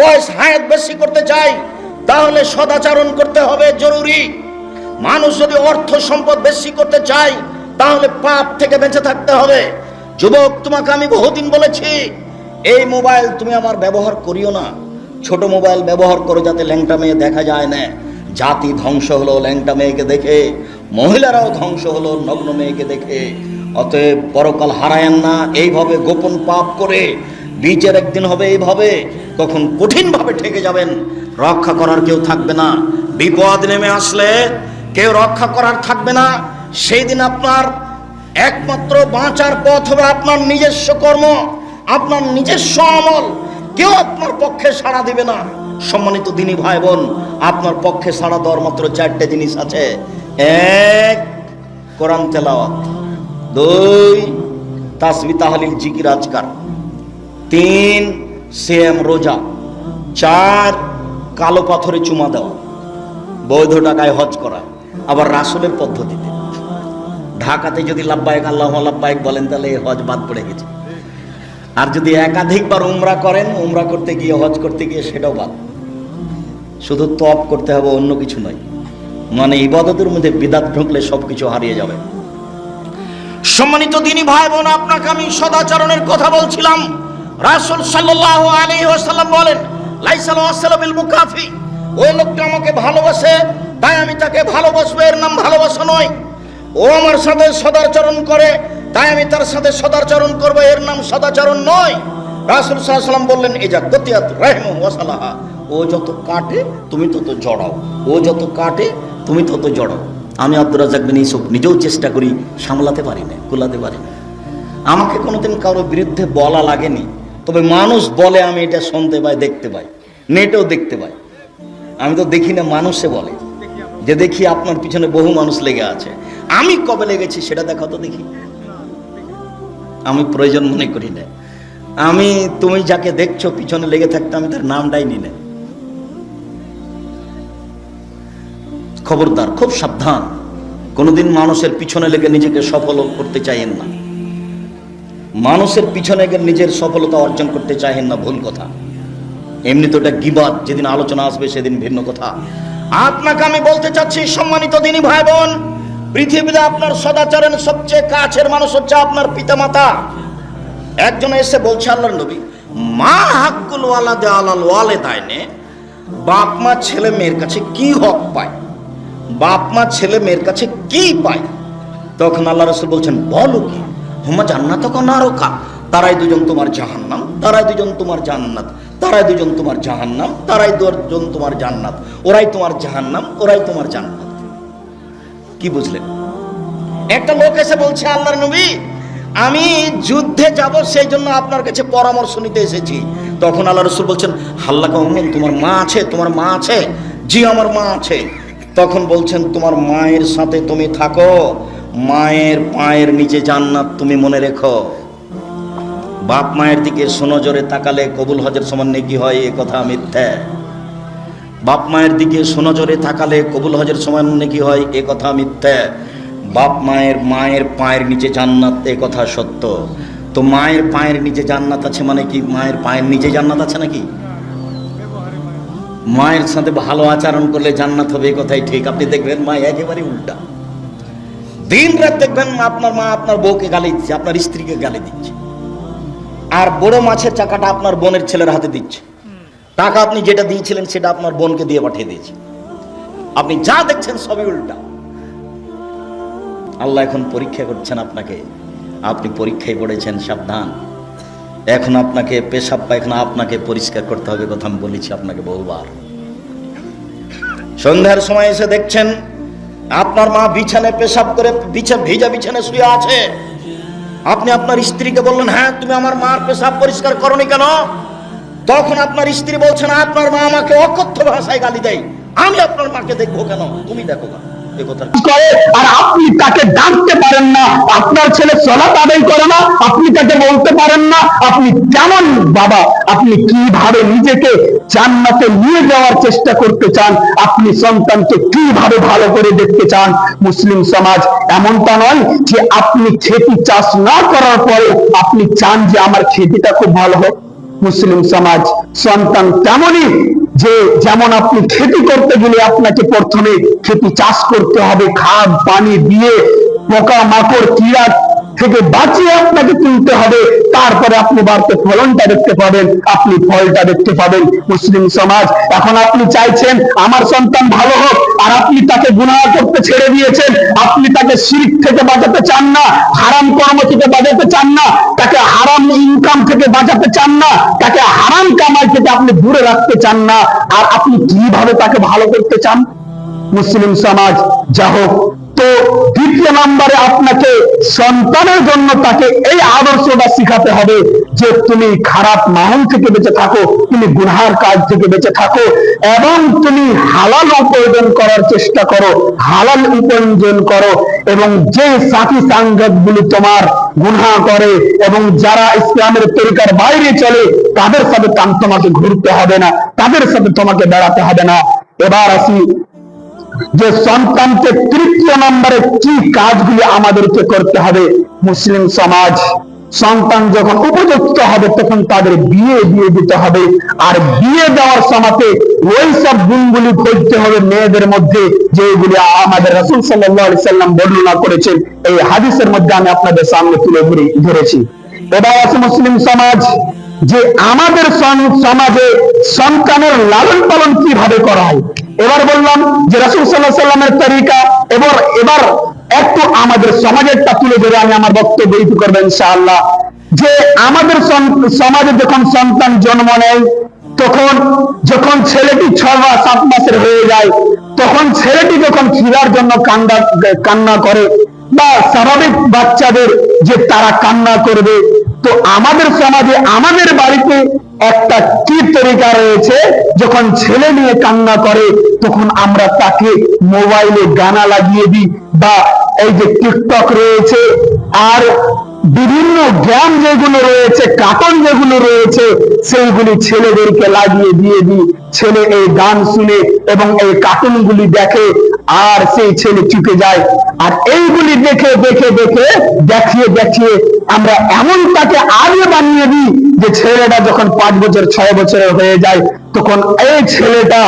বয়স হায়াত বেশি করতে চাই তাহলে সদাচরণ করতে হবে জরুরি। মানুষ যদি অর্থ সম্পদ বেশি করতে চায় তাহলে পাপ থেকে বেঁচে থাকতে হবে। যুবক, তোমাকে আমি বহুদিন বলেছি এই মোবাইল তুমি আমার ব্যবহার করিও না। ছোট মোবাইল ব্যবহার করো যাতে ল্যাংটা মেয়ে দেখা যায় না। জাতি ধ্বংস হলো ল্যাংটা মেয়েকে দেখে, মহিলারাও ধ্বংস হলো নগ্ন মেয়েকে দেখে। অতএব পরকাল হারায়েন না এইভাবে গোপন পাপ করে। বিচার একদিন হবে এইভাবে, তখন কঠিনভাবে ঠেকে যাবেন, রক্ষা করার কেউ থাকবে না। বিপদ নেমে আসলে কেউ রক্ষা করার থাকবে না। সেই দিন আপনার একমাত্র বাঁচার পথ হবে আপনার নিজস্ব কর্ম, আপনার নিজস্ব আমল। কেউ আপনার পক্ষে সাড়া দিবে না। সম্মানিত দিনী ভাই বোন, আপনার পক্ষে সাড়া দেওয়ার মাত্র চারটে জিনিস আছে। এক, কোরআন তেলাওয়াত। দুই, তাসবিহ তাহলিল জিকির আজকার। তিন, সিয়াম রোজা। চার, কালো পাথরে চুমা দেওয়া, বৈধ টাকায় হজ করা, আবার রাসূলের পদ্ধতিতে। ঢাকাতে যদি লাব্বাইক আল্লাহুম্মা লাব্বাইক বলেন তাহলে হজ বাদ পড়ে গেছে। আর যদি একাধিকবার উমরা করেন, উমরা করতে গিয়ে হজ করতে গিয়ে সেটাও বাদ। শুধু তওয়াব করতে হবে, অন্য কিছু নয়। মানে ইবাদতের মধ্যে বিদআত ঢুকলে সবকিছু হারিয়ে যাবে। সম্মানিত দিনী ভাই বোন, আপনাকে আমি সদাচরণের কথা বলছিলাম। রাসূল সাল্লাল্লাহু আলাইহি ওয়াসাল্লাম বলেন, লাইসাল ওয়াসাল বিল মুকাফি। ওই লোকটা আমাকে ভালোবাসে তাই আমি তাকে ভালোবাসবো, এর নাম ভালোবাসা নয়। ও আমার সাথে সদাচরণ করে তাই আমি তার সাথে সদাচরণ করব, এর নাম সদাচরণ নয়। রাসূল সাল্লাল্লাহু আলাইহি ওয়াসাল্লাম বললেন, ইজা কতিয়াত রাহিমু ওয়াসালাহা। ও যত কাটে তুমি তত জড়াও, ও যত কাটে তুমি তত জড়াও। আমি আব্দুর রাজ্জাক বিন ইউসুফ নিজেও চেষ্টা করি, সামলাতে পারি না, কুলাতে পারি না। আমাকে কোনোদিন কারোর বিরুদ্ধে বলা লাগেনি, তবে মানুষ বলে আমি এটা শুনতে পাই, দেখতে পাই, নেটেও দেখতে পাই। আমি তো দেখি না, মানুষে বলে যে দেখি আপনার পিছনে বহু মানুষ লেগে আছে। আমি কবে লেগেছি সেটা দেখা তো দেখি। আমি প্রয়োজন মনে করি না। আমি তুমি যাকে দেখছো পিছনে লেগে থাকতে আমি তার নামটাই নি না। খবরদার, খুব সাবধান। কোনোদিন মানুষের পিছনে লেগে নিজেকে সফল করতে চাইেন না। মানুষের পিছনে গিয়ে নিজের সফলতা অর্জন করতে চাইেন না, ভুল কথা। এমনি তো এটা গীবাত, যেদিন আলোচনা আসবে সেদিন ভিন্ন কথা। আপনাকে আমি বলতে চাচ্ছি, সম্মানিত দিনী ভাই বোন, পৃথিবীতে আপনার সদাচরণের সবচেয়ে কাছের মানুষ হচ্ছে আপনার পিতামাতা। একজন এসে বলছে, আল্লাহর নবী, মা হাক্কুল ওয়ালাদে আলাল ওয়ালিদাইনে। বাপ মা ছেলে মেয়ের কাছে কি হক পায়, বাপ মা ছেলে মেয়ের কাছে কি পায়? তখন আল্লাহ রাসূল বলছেন, বলো কি? হুমা জান্নাতুকা নারুকা। তারাই দুজন তোমার জাহান্নাম, তারাই দুজন তোমার জান্নাত, তারাই দুজন তোমার জাহান্নাম, তারাই দুজন তোমার জান্নাত। ওরাই তোমার জাহান্নাম, ওরাই তোমার জান্নাত। কি বুঝলেন? একটা লোক এসে বলছে, আল্লাহর নবী, আমি যুদ্ধে যাব, সেই জন্য আপনার কাছে পরামর্শ নিতে এসেছি। তখন আল্লাহ রাসূল বলছেন, হাল্লাকা উম্মুন, তোমার মা আছে? তোমার মা আছে? জি, আমার মা আছে। তখন বলছেন, তোমার মায়ের সাথে তুমি থাকো, মায়ের পায়ের নিচে জান্নাত তুমি মনে রেখো। বাপ মায়ের দিকে সুনজরে তাকালে কবুল হজের সমান নেকি হয়, এ কথা মিথ্যা। বাপ মায়ের দিকে সুনজরে তাকালে কবুল হজের সমান নেকি হয়, এ কথা মিথ্যা। বাপ মায়ের পায়ের নিচে জান্নাত, এ কথা সত্য। তো মায়ের পায়ের নিচে জান্নাত আছে মানে কি? মায়ের পায়ের নিচে জান্নাত আছে নাকি? মায়ের সাথে ভালো আচরণ করলে জান্নাত হবে, এ কথাই ঠিক। আপনি দেখবেন মা একেবারে উল্টা। দিন রাত দেখবেন আপনার মা আপনার বউকে গালি দিচ্ছে, আপনার স্ত্রীকে গালি দিচ্ছে, আর বড় মাছের চাকাটা আপনার বোনের ছেলের হাতে দিচ্ছে। টাকা আপনি যেটা দিয়েছিলেন সেটা আপনার বোনকে দিয়ে পাঠিয়ে দিয়েছে। আপনি যা দেখছেন সবই উল্টা। আল্লাহ এখন পরীক্ষা করছেন আপনাকে। আপনি পরীক্ষায় পড়েছেন, সাবধান। এখন আপনাকে পেশাব পায়খানা আপনাকে পরিষ্কার করতে হবে, কথা আমি বলেছি আপনাকে বহুবার। সন্ধ্যার সময় এসে দেখছেন আপনার মা বিছানায় পেশাব করে ভিজা বিছানায় শুয়ে আছে। আপনি আপনার স্ত্রীকে বললেন, হ্যাঁ তুমি আমার মার পেশাব পরিষ্কার করনি কেন? তখন আপনার স্ত্রী বলছেন, আপনার মা আমাকে অকথ্য ভাষায় গালি দেয়, আমি আপনার মাকে দেখবো কেন? তুমি দেখো না। আর আপনি তাকে ডাকতে পারেন না। আপনার ছেলে সালাত আদায় করে না, আপনি তাকে বলতে পারেন না আপনি কেমন বাবা, আপনি কিভাবে নিজেকে জান্নাতে নিয়ে যাওয়ার চেষ্টা করতে চান, আপনি সন্তানকে কিভাবে ভালো করে দেখতে চান। মুসলিম সমাজ এমনটা নয় যে আপনি খেতি চাষ না করার পরে আপনি চান যে আমার খেতিটা খুব ভালো হোক। মুসলিম সমাজ। সন্তান তেমনই যে যেমন আপনি খেতি করতে গেলে আপনাকে প্রথমে খেতি চাষ করতে হবে, খাদ পানি দিয়ে পোকা মাকড় কীড়া থেকে বাঁচিয়ে আপনাকে তুলতে হবে, তারপরে আপনি বাড়তে ফলনটা দেখতে পাবেন, আপনি ফলটা দেখতে পাবেন। মুসলিম সমাজ এখন আপনি চাইছেন আমার সন্তান ভালো হোক, আর আপনি তাকে গুনাহ করতে ছেড়ে দিয়েছেন। আপনি তাকে শিরক থেকে বাঁচাতে চান না, হারাম কর্ম থেকে বাঁচাতে চান না, তাকে হারাম ইনকাম থেকে বাঁচাতে চান না, তাকে হারাম কামাই থেকে আপনি দূরে রাখতে চান না। আর আপনি কিভাবে তাকে ভালো করতে চান? মুসলিম সমাজ যা হোক, তো দ্বিতীয় নম্বরে আপনাকে সন্তানের জন্য তাকে এই আদর্শটা শিখাতে হবে যে তুমি খারাপ মাহল থেকে বেঁচে থাকো, তুমি গুনহার কাজ থেকে বেঁচে থাকো, এবং তুমি হালাল উপার্জন করার চেষ্টা করো, হালাল উপার্জন করো। এবং যে সাথী সাংগত গুলি তোমার গুনহা করে এবং যারা ইসলামের তরিকার বাইরে চলে, তাদের সাথে তোমাকে ঘুরতে হবে না, তাদের সাথে তোমাকে বেড়াতে হবে না। এবার আসি যে সন্তানকে তৃতীয় নম্বরে কি কাজগুলি আমাদেরকে করতে হবে। মুসলিম সমাজ সন্তান যখন উপযুক্ত হবে তখন তাদের বিয়ে দিয়ে দিতে হবে, আর বিয়ে দেওয়ার সময়তে ওই সব গুণগুলি খুঁজতে হবে মেয়েদের মধ্যে যেগুলি আমাদের রাসূল সাল্লাল্লাহু আলাইহি সাল্লাম বর্ণনা করেছেন। এই হাদিসের মধ্যে আমি আপনাদের সামনে তুলে ধরেছি। এবার আছে মুসলিম সমাজ যে আমাদের সমাজে সন্তানের লালন পালন কিভাবে করা হয়। এবার বললাম যে রাসূল সাল্লাল্লাহু আলাইহি সাল্লামের তরিকা, এবার একটু আমাদের সমাজেরটা তুলে ধরে আমি আমার বক্তব্য ইতি করব ইনশাআল্লাহ। যে আমাদের সমাজে যখন সন্তান জন্ম নেয়, তখন যখন ছেলেটি 6 বা 7 মাসের হয়ে যায়, তখন ছেলেটি যখন খিদার জন্য কান্না করে, বা স্বাভাবিক বাচ্চাদের যে তারা কান্না করবে, তো আমাদের সমাজে আমাদের বাড়িতে একটা কি তরিকা রয়েছে, যখন ছেলে নিয়ে কান্না করে তখন আমরা তাকে মোবাইলে গানা লাগিয়ে দিই, বা এই যে টিকটক রয়েছে আর বিভিন্ন গেম যেগুলো রয়েছে, কার্টুন যেগুলো রয়েছে, সেইগুলি ছেলেদেরকে লাগিয়ে দিয়ে দিই। ছেলে এই গান শুনে এবং এই কার্টুনগুলি দেখে, আর সেই ছেলে চুকে যায়। আর এইগুলি দেখে দেখে দেখে দেখিয়ে দেখিয়ে আমরা এমন তাকে আগে বানিয়ে দিই যে ছেলেটা যখন 5 বছর 6 বছরের হয়ে যায়, তখন এই ছেলেটা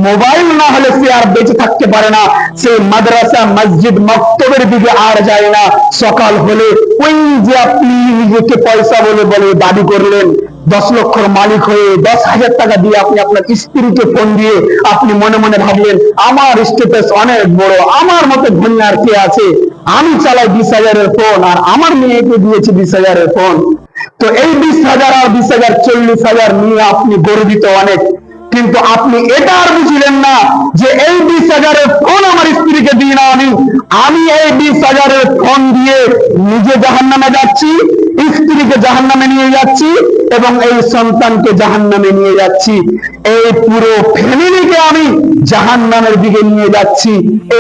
মোবাইল না হলে সে আর বেঁচে থাকতে পারে না। সে মাদ্রাসা মসজিদ মক্তবের দিকে আর যায় না। সকাল হলে ওই যে আপনি নিজেকে পয়সা বলে বলে দাবি করলেন, 10 লক্ষর মালিক হয়ে 10,000 টাকা দিয়ে আপনি আপনার স্ত্রীকে ফোন দিয়ে আপনি মনে মনে ভাবলেন আমার স্ট্যাটাস অনেক বড়, আমার মতো ধনী আর কে আছে, আমি চালাই 20,000-এর ফোন আর আমার মেয়েকে দিয়েছি 20,000-এর ফোন। তো এই 20,000 আর 20,000 40,000 নিয়ে আপনি গর্বিত অনেক, কিন্তু আপনি এটা আর বুঝলেন না যে এই 20,000-এর ফোন আমার স্ত্রীকে দিই না, আমি এই 20,000-এর ফোন দিয়ে নিজে জাহান্নামে যাচ্ছি, স্ত্রীকে জাহান্নামে নিয়ে যাচ্ছি এবং এই সন্তানকে জাহান্নামে নিয়ে যাচ্ছি, এই পুরো ফ্যামিলিকে আমি জাহান্নামের দিকে নিয়ে যাচ্ছি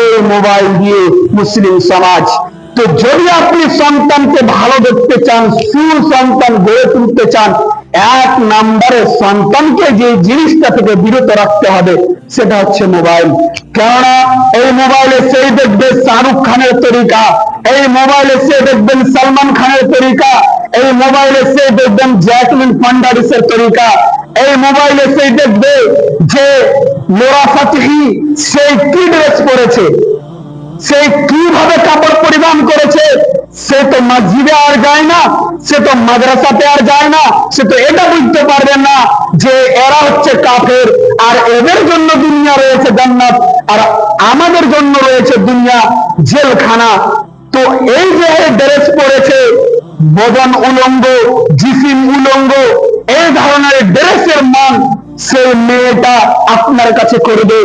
এই মোবাইল দিয়ে। মুসলিম সমাজ, তো যদি আপনি সন্তানকে ভালো দেখতে চান, সুসন্তান গড়ে তুলতে চান, 1 নম্বরে সন্তানকে যে জিনিসটা থেকে বিরত রাখতে হবে সেটা হচ্ছে মোবাইল। কেননা এই মোবাইলে সেই দেখবে শাহরুখ খানের তরিকা, এই মোবাইলে সে দেখবেন সালমান খানের তরিকা, এই মোবাইলে সে দেখবেন জ্যাকলিন ফার্নান্ডিসের তরিকা, এই মোবাইলে সে দেখবে যে নোরা ফাতেহি সেই কি ড্রেস পরেছে, সে কিভাবে কাপড় পরিধান করেছে, সে তো মসজিদে আর যায় না, সে তো মাদ্রাসাতে আর যায় না, সে তো এটা বুঝতে পারবে না যে এরা হচ্ছে কাফের, আর এদের জন্য দুনিয়া রয়েছে জান্নাত আর আমাদের জন্য রয়েছে দুনিয়া জেলখানা। তো এই যে ড্রেস পরেছে, বদন উলঙ্গ, জিসিম উলঙ্গ, এই ধরনের ড্রেসের মান সেই মেয়েটা আপনার কাছে করবে,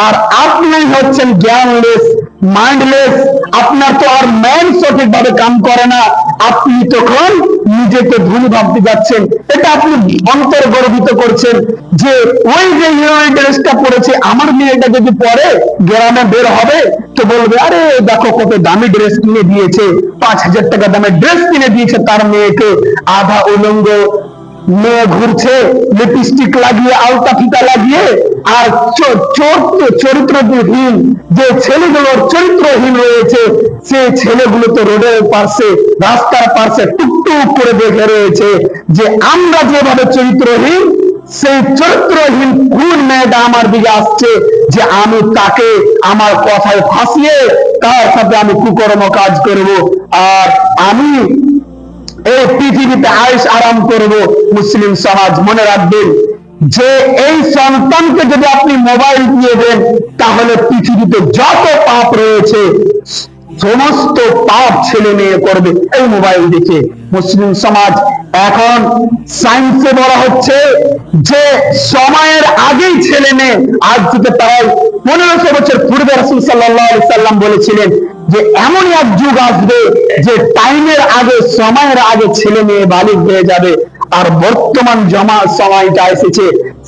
আর আপনি হচ্ছেন জ্ঞানলেস, মাইন্ডলেস, আপনার তো আর মাইন্ড সঠিকভাবে কাম করে না, আপনি তখন নিজেকে ধনী ভাবতে যাচ্ছেন। এটা আপনি অন্তর গর্বিত করছেন যে ওই যে হিরোইন ড্রেসটা পরেছে, আমার মেয়েটা যদি পরে গ্রামে বের হবে তো বলবে আরে দেখো কত দামি ড্রেস কিনে দিয়েছে, 5,000 টাকা দামের ড্রেস কিনে দিয়েছে তার মেয়েকে, আধা উলঙ্গ মেয়ে ঘুরছে লিপস্টিক লাগিয়ে আলতা ফিতা লাগিয়ে, আর চরিত্রহীন যে ছেলেগুলোর চরিত্রহীন রয়েছে, সেই ছেলেগুলো তো রোডের পাশে, রাস্তার পাশে টুকটুক করে দেখে রয়েছে যে আমরা যেভাবে চরিত্রহীন, সেই চরিত্রহীন কোন মেয়েটা আমার দিকে আসছে যে আমি তাকে আমার কথায় ফাঁসিয়ে তার সাথে আমি কুকর্ম কাজ করব, আর আমি এই পৃথিবীতে আয়েশ আরাম করব। মুসলিম সমাজ মনে রাখবেন যে এই সন্তানকে যদি আপনি মোবাইল দিয়ে দেন, তাহলে পৃথিবীতে যত পাপ রয়েছে সমস্ত পাপ ছেলে মেয়ে করবে এই মোবাইল দেখে। মুসলিম সমাজ এখন সায়েন্সে বলা হচ্ছে যে সময়ের আগেই ছেলে মেয়ে, আজ থেকে প্রায় 1500 বছর পূর্বে রাসূল সাল্লাল্লাহু আলাইহি সাল্লাম বলেছিলেন যে এমন এক যুগ আসবে যে টাইমের আগে, সময়ের আগে ছেলে মেয়ে বালিগ হয়ে যাবে। আর বর্তমান সময়টা এসেছে,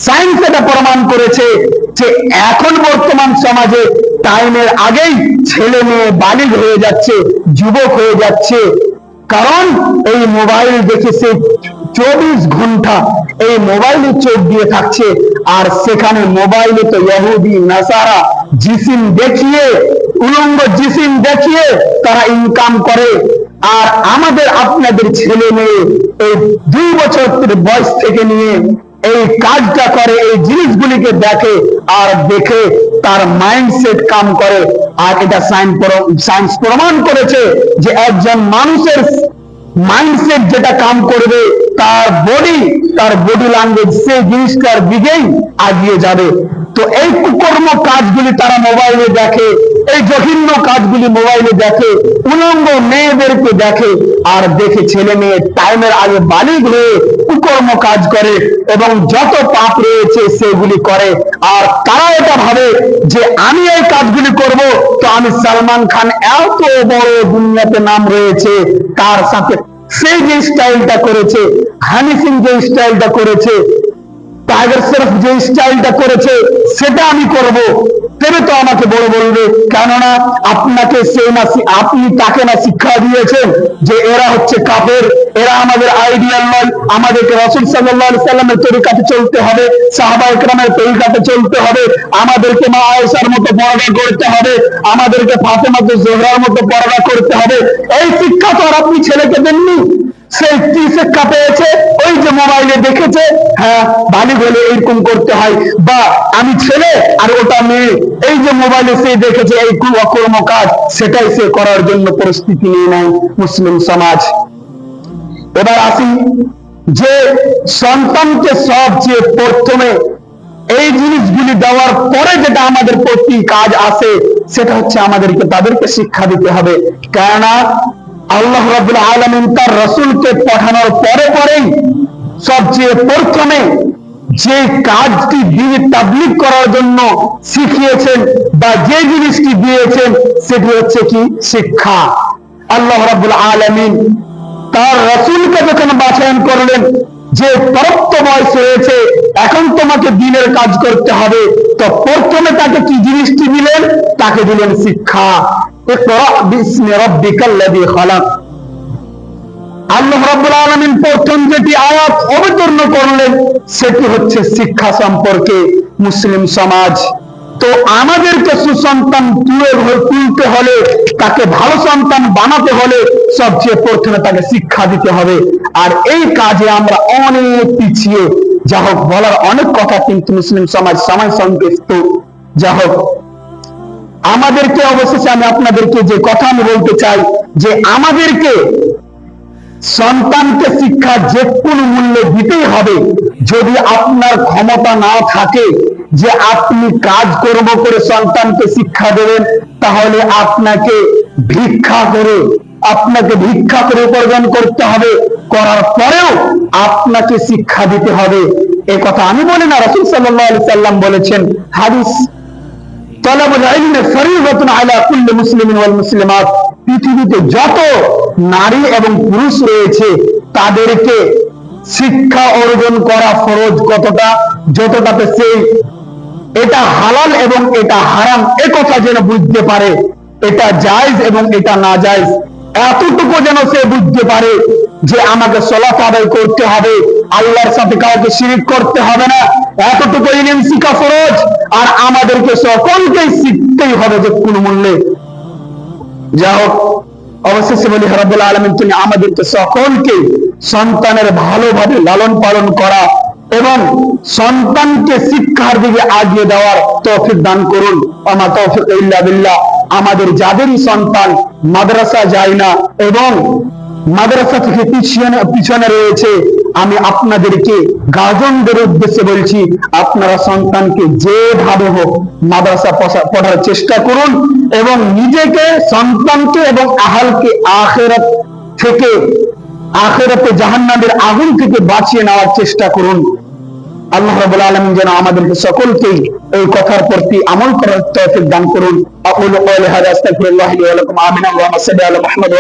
সায়েন্স এটা প্রমাণ করেছে যে এখন বর্তমান সমাজে টাইমের আগেই ছেলে মেয়ে বালিগ হয়ে যাচ্ছে, যুবক হয়ে যাচ্ছে। কারণ এই মোবাইল দেখে সে 24 ঘন্টা এই মোবাইলে চোখ দিয়ে থাকছে, আর সেখানে মোবাইলে তো ইহুদি নাসারা জিসিম দেখিয়ে, উলঙ্গ জিসিম দেখিয়ে তারা ইনকাম করে। আর আমাদের আপনাদের ছেলে মেয়ে এই 2 বছর বয়স থেকে নিয়ে এই কাজটা করে, এই জিনিসগুলিকে দেখে, আর দেখে তার মাইন্ডসেট কাম করে। আর এটা সায়েন্স প্রমাণ করেছে যে একজন মানুষের মাইন্ডসেট যেটা কাম করবে, তার বডি ল্যাঙ্গুয়েজ সেই জিনিসটার দিকেই আগিয়ে যাবে। তো এই কুকর্ম কাজগুলি তারা মোবাইলে দেখে, এই জঘন্য কাজগুলি মোবাইলে দেখে, উলঙ্গ মেয়েদেরকে দেখে, আর দেখে ছেলে মেয়ে টাইমের আগে বালিগ হয়ে কুকর্ম কাজ করে এবং যত পাপ রয়েছে সেগুলি করে। আর তারা এটা ভাবে যে আমি এই কাজগুলি করব, তো আমি সালমান খান এত বড় দুনিয়াতে নাম রয়েছে, তার সাথে সেই যে স্টাইলটা করেছে, হানি সিং যে স্টাইলটা করেছে, টাইগার শ্রফ যে স্টাইলটা করেছে, সেটা আমি করব, তবে তো আমাকে বড় বলবে। কেননা আপনাকে আপনি তাকে না শিক্ষা দিয়েছেন যে এরা হচ্ছে কাফের, এরা আমাদের আইডিয়াল নয়, আমাদেরকে রাসূল সাল্লাল্লাহু আলাইহি সাল্লামের তরিকাতে চলতে হবে, সাহাবায়ে কেরামের তরিকাতে চলতে হবে, আমাদেরকে মা আয়েশার মতো পর্দা করতে হবে, আমাদেরকে ফাতেমা জোহরার মতো পর্দা করতে হবে। এই শিক্ষা তো আর আপনি ছেলেকে দেননি। সেই কি শিক্ষা পেয়েছে? ওই যে মোবাইলে দেখেছে, হ্যাঁ বালিগ হলে এরকম করতে হয়, বা আমি ছেলে আর ওটা মেয়ে, এই যে মোবাইলে সে দেখেছে এই অকর্ম কাজ, সেটাই সে করার জন্য পরিস্থিতি নিয়ে নেয় মুসলিম সমাজ। এবার আসি যে সন্তানকে সবচেয়ে প্রথমে এই জিনিসগুলি দেওয়ার পরে যেটা আমাদের প্রতি কাজ আসে, সেটা হচ্ছে আমাদেরকে তাদেরকে শিক্ষা দিতে হবে। কেননা আল্লাহ রাব্বুল আলামিন তার রাসূলকে পাঠানোর পরেই সবচেয়ে প্রথমে যে কাজটি দিয়ে তাবলীগ করার জন্য শিখিয়েছেন বা যে জিনিসটি দিয়েছেন, সেটি হচ্ছে কি? শিক্ষা। আল্লাহ রাব্বুল আলামিন তার রাসূলকে যখন বাছাই করলেন যে প্রাপ্ত বয়স হয়েছে, এখন তোমাকে দ্বীনের কাজ করতে হবে, তো প্রথমে তাকে কি জিনিসটি দিলেন? তাকে দিলেন শিক্ষা। ইকরা বিসমি রাব্বিকাল্লাযী খালাক। আল্লাহ রাব্বুল আলামিন প্রথম যেটি আয়াত অবতীর্ণ করলেন, সেটি হচ্ছে শিক্ষা সম্পর্কে। মুসলিম সমাজ তো আমাদেরকে সুসন্তান তুলতে হলে, তাকে ভালো সন্তান বানাতে হলে সবচেয়ে প্রথমে তাকে শিক্ষা দিতে হবে। আর এই কাজে আমরা অনেক পিছিয়ে। যা হোক, বলার অনেক কথা, কিন্তু মুসলিম সমাজ সময় সংক্ষিপ্ত। যা হোক, আমাদেরকে অবশেষে আমি আপনাদেরকে যে কথা আমি বলতে চাই যে আমাদেরকে সন্তানকে শিক্ষা যে কোনো মূল্যে দিতেই হবে। যদি আপনার ক্ষমতা না থাকে যে আপনি কাজ কর্ম করে সন্তানকে শিক্ষা দেবেন, তাহলে আপনাকে ভিক্ষা করে উপার্জন করতে হবে, করার পরেও আপনাকে শিক্ষা দিতে হবে। এ কথা আমি বলি না, রাসূল সাল্লাল্লাহু আলাইহি সাল্লাম বলেছেন। হাদিস তলাবুল ইলমি ফরিদাতুন আলা কুল্লি মুসলিমিন ওয়াল মুসলিমাত। পৃথিবীতে যত নারী এবং পুরুষ রয়েছে তাদেরকে শিক্ষা অর্জন করা ফরজ কতটা, যতটাতে সেই এটা হালাল এবং এটা হারাম এ কথা যেন বুঝতে পারে, এটা জায়েজ এবং এটা না জায়েজ এতটুকু যেন সে বুঝতে পারে যে আমাকে সালাত আদায় করতে হবে, আল্লাহর সাথে কাউকে শিরিক করতে হবে না, এতটুকু ইলম শিখা ফরজ, আর আমাদেরকে সকলকেই শিখতেই হবে যে কোন মূল্যে। যা হোক, অবশেষে বলি রাব্বুল আলামিন তিনি আমাদেরকে সকলকে সন্তানের ভালোভাবে লালন পালন করা এবং সন্তানকে শিক্ষার দিকে আগিয়ে দেওয়ার তৌফিক দান করুন। আমা তৌফিক ইল্লা বিল্লাহ। আমাদের যাদেরই সন্তান মাদ্রাসা যায় না এবং মাদ্রাসা থেকে পিছনে রয়েছে, আমি আপনাদেরকে গার্জিয়ানদের উদ্দেশ্যে বলছি, আপনারা সন্তানকে যেভাবে হোক মাদ্রাসা পড়ার চেষ্টা করুন এবং নিজেকে, সন্তানকে এবং আহলকে আখিরাতে জাহান্নামের আগুন থেকে বাঁচিয়ে নেওয়ার চেষ্টা করুন। আল্লাহ রাব্বুল আলামিন যেন আমাদেরকে সকলকে এই কথার প্রতি আমল করার তৌফিক দান করুন। আকুলু ক্বালি হাযা আস্তাগফিরুল্লাহ লি ওয়া লাকুম। আমিন। আল্লাহুম্মা সাল্লি আলা মুহাম্মাদ।